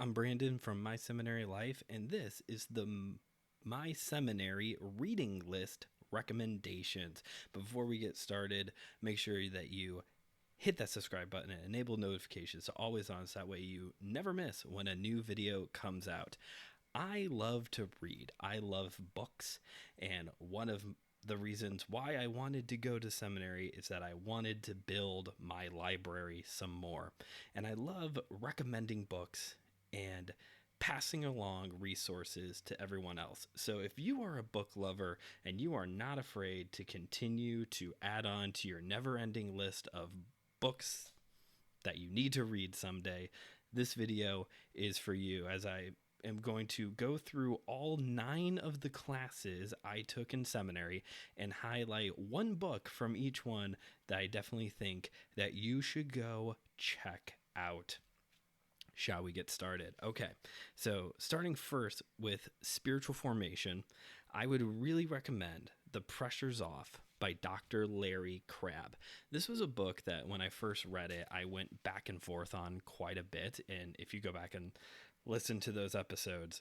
I'm Brandon from My Seminary Life, and this is the My Seminary reading list recommendations. But before we get started, make sure that you hit that subscribe button and enable notifications so always on, so that way you never miss when a new video comes out. I love to read. I love books, and one of the reasons why I wanted to go to seminary is that I wanted to build my library some more. And I love recommending books and passing along resources to everyone else. So if you are a book lover and you are not afraid to continue to add on to your never-ending list of books that you need to read someday, this video is for you, as I am going to go through all 9 of the classes I took in seminary and highlight one book from each one that I definitely think that you should go check out. Shall we get started? Okay, so starting first with spiritual formation, I would really recommend The Pressure's Off by Dr. Larry Crabb. This was a book that when I first read it, I went back and forth on quite a bit. And if you go back and listen to those episodes,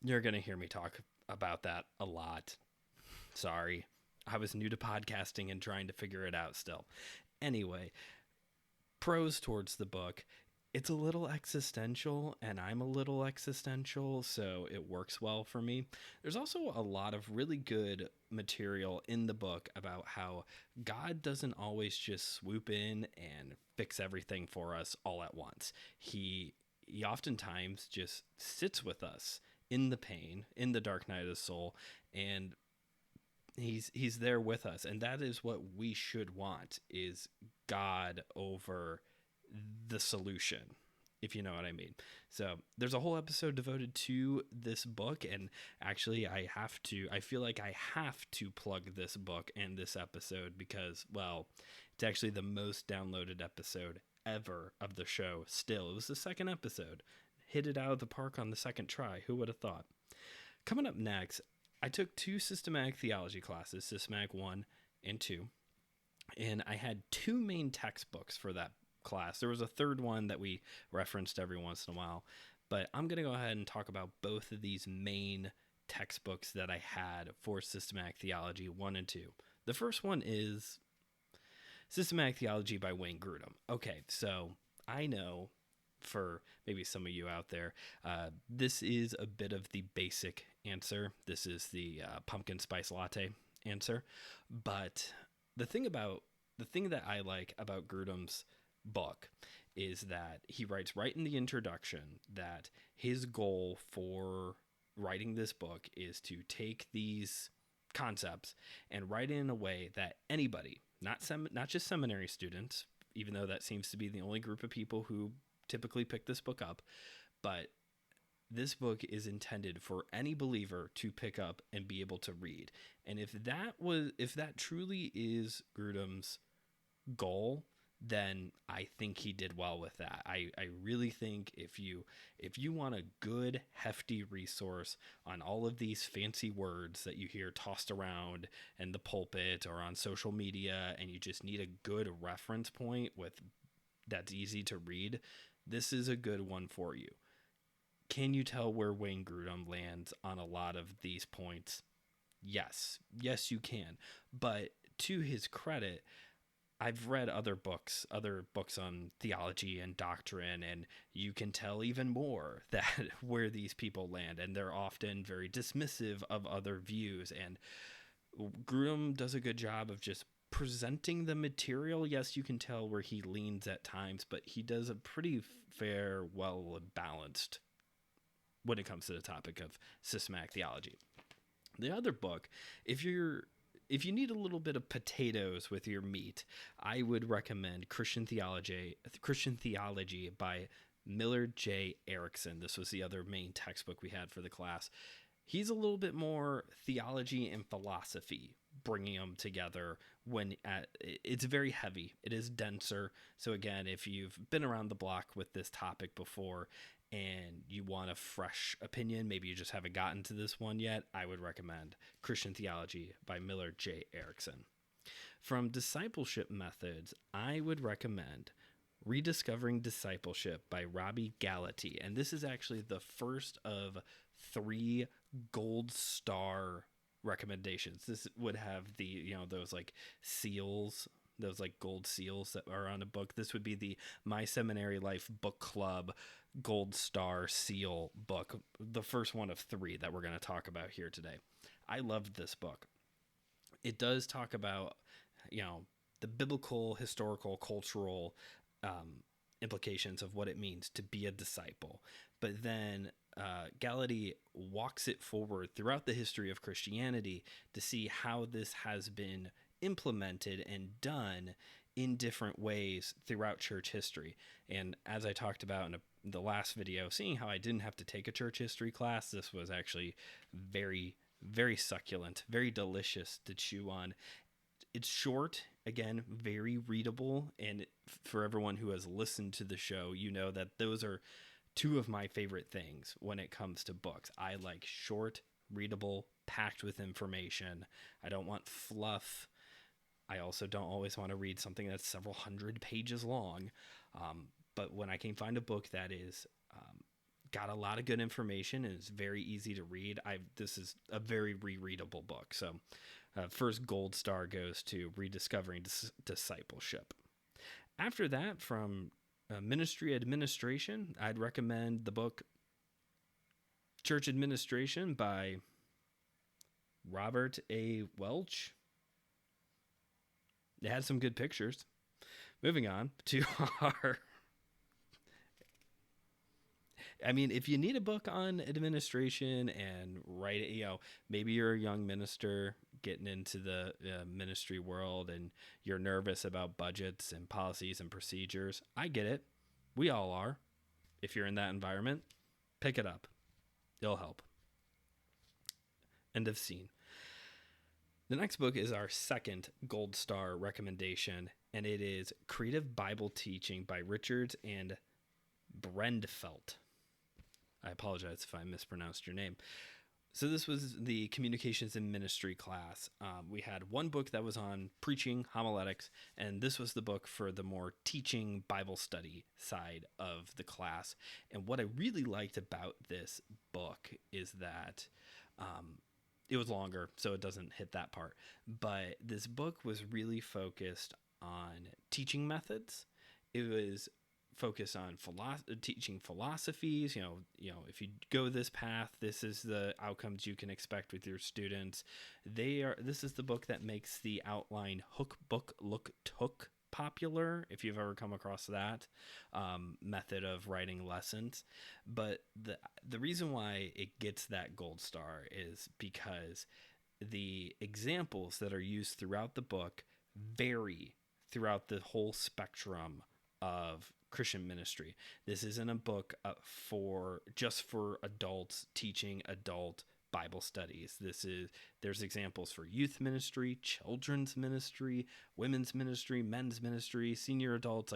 you're going to hear me talk about that a lot. Sorry, I was new to podcasting and trying to figure it out still. Anyway, pros towards the book. It's a little existential, and I'm a little existential, so it works well for me. There's also a lot of really good material in the book about how God doesn't always just swoop in and fix everything for us all at once. He oftentimes just sits with us in the pain, in the dark night of the soul, and he's there with us. And that is what we should want, is God over the solution, if you know what I mean. So there's a whole episode devoted to this book, and actually I feel like I have to plug this book and this episode because, well, it's actually the most downloaded episode ever of the show still. It was the second episode. Hit it out of the park on the second try. Who would have thought? Coming up next, I took 2 systematic theology classes, systematic 1 and 2, and I had 2 main textbooks for that class. There was a third one that we referenced every once in a while, but I'm going to go ahead and talk about both of these main textbooks that I had for systematic theology 1 and 2. The first one is Systematic Theology by Wayne Grudem. Okay, so I know for maybe some of you out there, this is a bit of the basic answer. This is the pumpkin spice latte answer, but the thing that I like about Grudem's book is that he writes right in the introduction that his goal for writing this book is to take these concepts and write it in a way that anybody, not just seminary students, even though that seems to be the only group of people who typically pick this book up, but this book is intended for any believer to pick up and be able to read. And if that truly is Grudem's goal, then I think he did well with that. I really think if you want a good, hefty resource on all of these fancy words that you hear tossed around in the pulpit or on social media, and you just need a good reference point that's easy to read, this is a good one for you. Can you tell where Wayne Grudem lands on a lot of these points? Yes, you can. But to his credit, I've read other books on theology and doctrine, and you can tell even more that where these people land, and they're often very dismissive of other views. And Grudem does a good job of just presenting the material. Yes, you can tell where he leans at times, but he does a pretty fair, well balanced when it comes to the topic of systematic theology. The other book, if you need a little bit of potatoes with your meat, I would recommend Christian Theology by Millard J. Erickson. This was the other main textbook we had for the class. He's a little bit more theology and philosophy, bringing them together it's very heavy. It is denser. So again, if you've been around the block with this topic before and you want a fresh opinion, maybe you just haven't gotten to this one yet, I would recommend Christian Theology by Millard J. Erickson. From discipleship methods, I would recommend Rediscovering Discipleship by Robbie Gallaty. And this is actually the first of 3 gold star recommendations. This would have the, those like seals, those like gold seals that are on a book. This would be the My Seminary Life Book Club gold star seal book, the first one of 3 that we're going to talk about here today. I loved this book. It does talk about, the biblical, historical, cultural implications of what it means to be a disciple. But then Gallaty walks it forward throughout the history of Christianity to see how this has been implemented and done in different ways throughout church history. And as I talked about in the last video, seeing how I didn't have to take a church history class, this was actually very, very succulent, very delicious to chew on. It's short, again, very readable, and for everyone who has listened to the show, you know that those are 2 of my favorite things when it comes to books. I like short, readable, packed with information. I don't want fluff. I also don't always want to read something that's several hundred pages long. But when I can find a book that is got a lot of good information and is very easy to read, this is a very rereadable book. So first gold star goes to Rediscovering Discipleship. After that, from Ministry Administration, I'd recommend the book Church Administration by Robert A. Welch. It had some good pictures. Moving on to our... if you need a book on administration and maybe you're a young minister getting into the ministry world and you're nervous about budgets and policies and procedures, I get it. We all are. If you're in that environment, pick it up. It'll help. End of scene. The next book is our second gold star recommendation, and it is Creative Bible Teaching by Richards and Brendfelt. I apologize if I mispronounced your name. So this was the communications and ministry class. We had one book that was on preaching, homiletics, and this was the book for the more teaching Bible study side of the class. And what I really liked about this book is that it was longer, so it doesn't hit that part. But this book was really focused on teaching methods. It was focus on teaching philosophies. If you go this path, this is the outcomes you can expect with your students. This is the book that makes the outline hook book look took popular, if you've ever come across that method of writing lessons. But the reason why it gets that gold star is because the examples that are used throughout the book vary throughout the whole spectrum of Christian ministry. This isn't a book just for adults teaching adult Bible studies. There's examples for youth ministry, children's ministry, women's ministry, men's ministry, senior adults.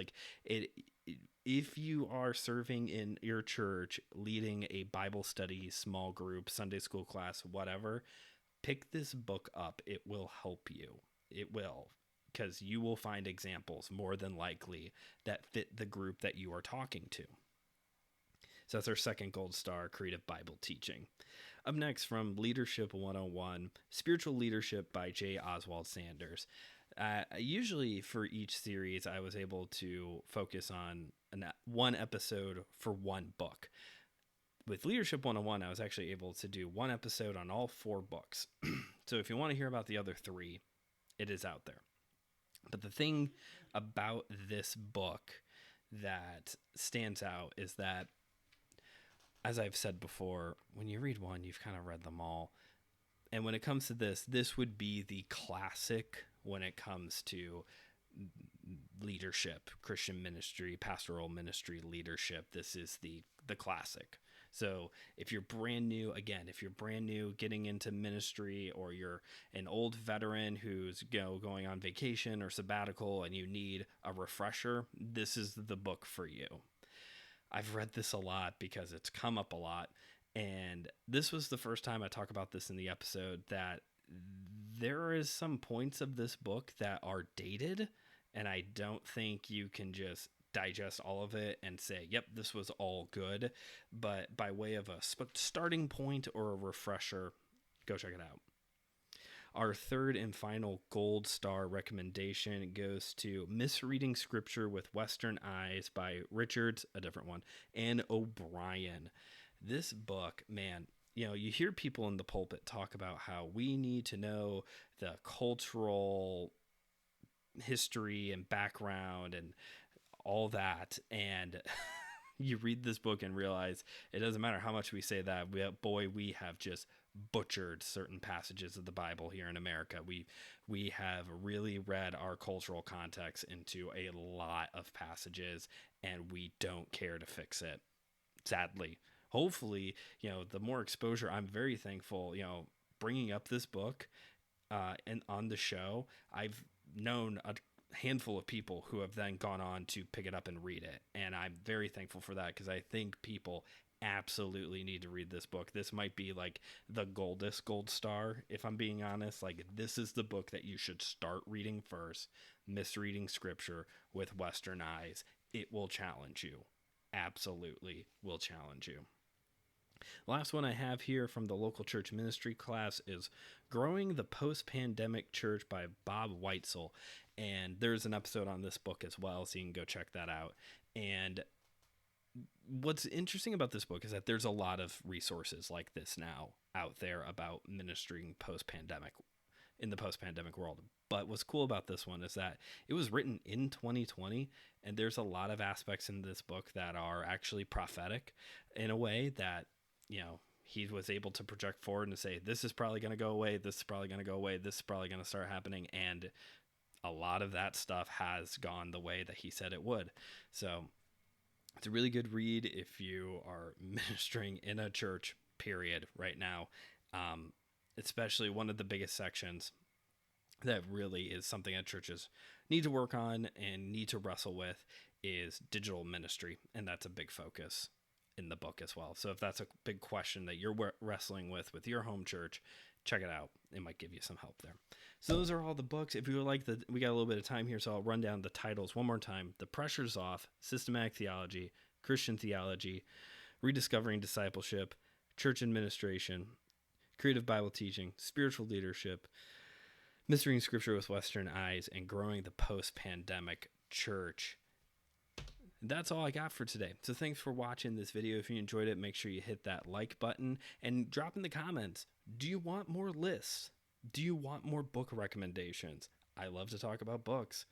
If you are serving in your church, leading a Bible study, small group, Sunday school class, whatever, pick this book up. It will help you. It will. Because you will find examples more than likely that fit the group that you are talking to. So that's our second gold star, Creative Bible Teaching. Up next, from Leadership 101, Spiritual Leadership by J. Oswald Sanders. Usually for each series, I was able to focus on one episode for one book. With Leadership 101, I was actually able to do one episode on all 4 books. So if you want to hear about the other 3, it is out there. But the thing about this book that stands out is that, as I've said before, when you read one, you've kind of read them all. And when it comes to this would be the classic when it comes to leadership, Christian ministry, pastoral ministry leadership. This is the classic. So if you're brand new, getting into ministry, or you're an old veteran who's going on vacation or sabbatical and you need a refresher, this is the book for you. I've read this a lot because it's come up a lot. And this was the first time I talk about this in the episode, that there is some points of this book that are dated, and I don't think you can just digest all of it and say, yep, this was all good. But by way of a starting point or a refresher, go check it out. Our third and final gold star recommendation goes to Misreading Scripture with Western Eyes by Richards, a different one, and O'Brien. This book, man, you hear people in the pulpit talk about how we need to know the cultural history and background and all that. And you read this book and realize it doesn't matter how much we say that. We have just butchered certain passages of the Bible here in America. We have really read our cultural context into a lot of passages, and we don't care to fix it, sadly. Hopefully, the more exposure, I'm very thankful, bringing up this book and on the show, I've known a handful of people who have then gone on to pick it up and read it. And I'm very thankful for that, because I think people absolutely need to read this book. This might be like the gold star, if I'm being honest. Like, this is the book that you should start reading first. Misreading Scripture with Western Eyes. It will challenge you. Absolutely will challenge you. Last one I have here from the local church ministry class is Growing the Post-Pandemic Church by Bob Weitzel. And there's an episode on this book as well, so you can go check that out. And what's interesting about this book is that there's a lot of resources like this now out there about ministering post-pandemic, in the post-pandemic world. But what's cool about this one is that it was written in 2020, and there's a lot of aspects in this book that are actually prophetic in a way that, he was able to project forward and say, this is probably going to go away, this is probably going to go away, this is probably going to start happening. And a lot of that stuff has gone the way that he said it would. So it's a really good read if you are ministering in a church, period, right now. Especially one of the biggest sections that really is something that churches need to work on and need to wrestle with is digital ministry. And that's a big focus in the book as well. So if that's a big question that you're wrestling with your home church, check it out. It might give you some help there. So those are all the books. If you would like we got a little bit of time here, so I'll run down the titles one more time. The Pressure's Off, Systematic Theology, Christian Theology, Rediscovering Discipleship, Church Administration, Creative Bible Teaching, Spiritual Leadership, Misreading Scripture with Western Eyes, and Growing the Post-Pandemic Church. That's all I got for today. So thanks for watching this video. If you enjoyed it, make sure you hit that like button and drop in the comments. Do you want more lists? Do you want more book recommendations? I love to talk about books.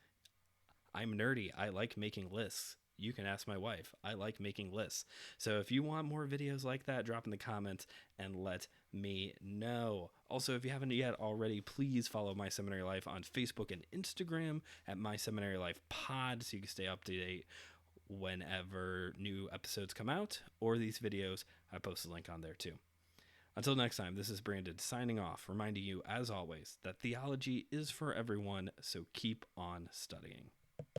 I'm nerdy. I like making lists. You can ask my wife. I like making lists. So if you want more videos like that, drop in the comments and let me know. Also, if you haven't yet already, please follow My Seminary Life on Facebook and Instagram at My Seminary Life Pod, so you can stay up to date whenever new episodes come out, or these videos. I post a link on there too. Until next time, this is Brandon signing off, reminding you, as always, that theology is for everyone, so keep on studying.